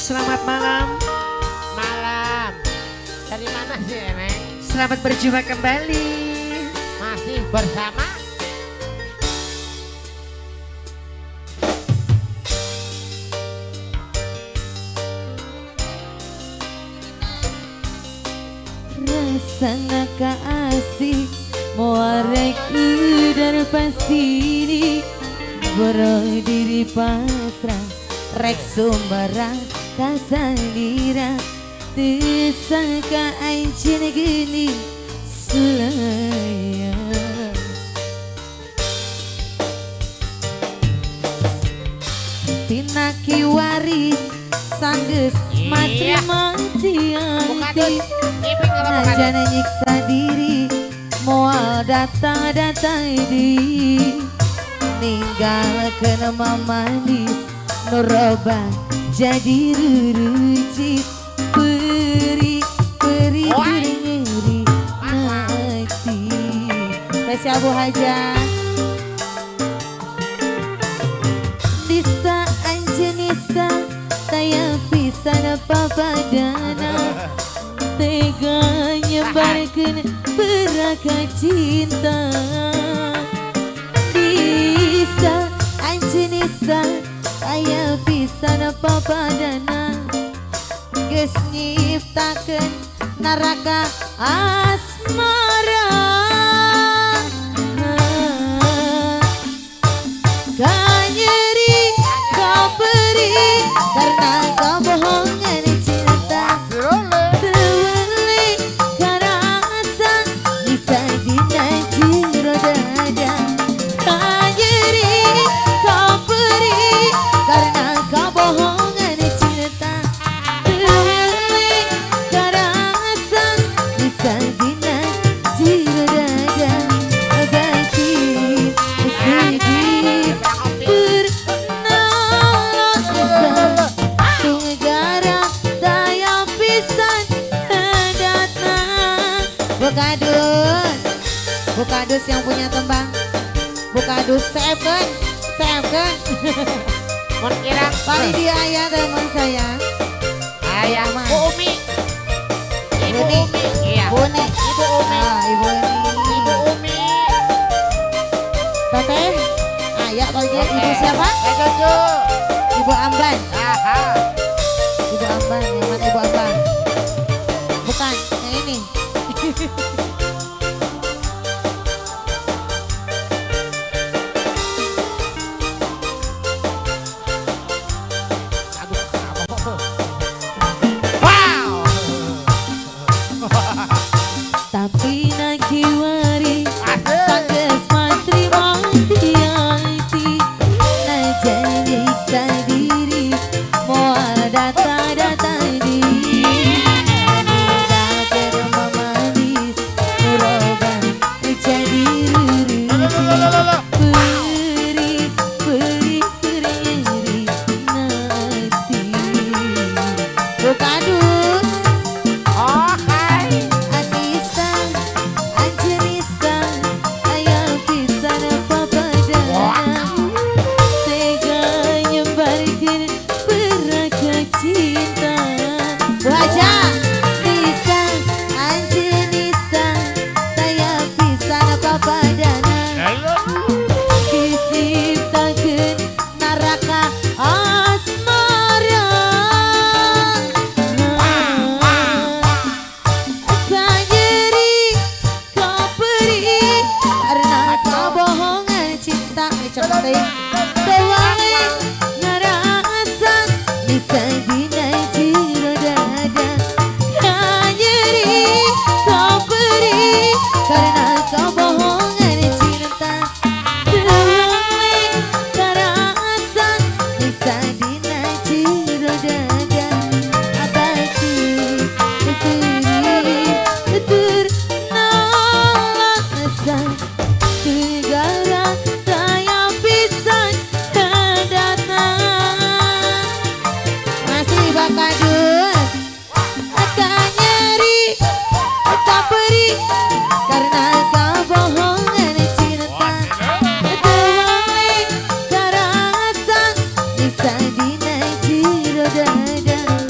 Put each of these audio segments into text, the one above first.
Selamat malam. Malam. Dari mana sih, Neng? Selamat berjumpa kembali. Masih bersama Rasana ka asik muarek udar pasiri boro diri pasrah rek sumberang kasandira tersangka ancin geni sulaya pinaki wari sanggeus matri mati anti Najana nyiksa diri moal datang di ninggalkeun mamanis nuroba jadi ruruci peri nyeri hati Kasih Abu Haja Nisa anjenisa taya pisan papadana tega nyebarkan beraka cinta bisa anjenisa aya pisan papadana geus nyiptakeun neraka asmara kanyeri kaberi karena kebohongan cinta terweli karasa bisa dinajiro dada kanyeri kaberi karena kebohongan cinta terweli karasa bisa dinajiro dada bagi sedih Bukadus yang punya tembang Bukadus Seven Mon kira Kali dia ayah teman saya ayah Mama. Bu Umi. Ibu Buni. Umi. Iya. Buni Ibu Umi. Ibu Ibu Umi. Teteh ayah bagian Oke. ibu siapa? Cucu. Ibu Amban Aha. Ibu Amban, yang mana Ibu Amban? Bukan, yang ini Aduh, apa? Wow. Tapi nakiwari Asik. Sanggeus matri mati hati Najan nyiksa diri moal data di ninggalkeun mamanis nuroba jadi ruruci peri nyeri hati Bukadus Oh, hai. Anissa, Angelisa, ayah pisan papadana tega nyebarkeun beraka cinta Baca Nisa, Angelisa, ayah pisan papadana disiptakeun neraka asmara kanyeri kaberi karena kebohongan cinta dicoba tewali ngerasa bisa dinajiro dada kanyeri kaberi karena kebohongan cinta tewali ngerasa bisa dinajiro dada abadi Tutur nalasa segala daya pisan datang masih Bakadus akan nyeri tak beri karena kebohongan cinta terwali karasa bisa dinajiro dada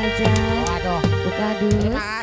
aja. Waduh. Bu Kadus. Terima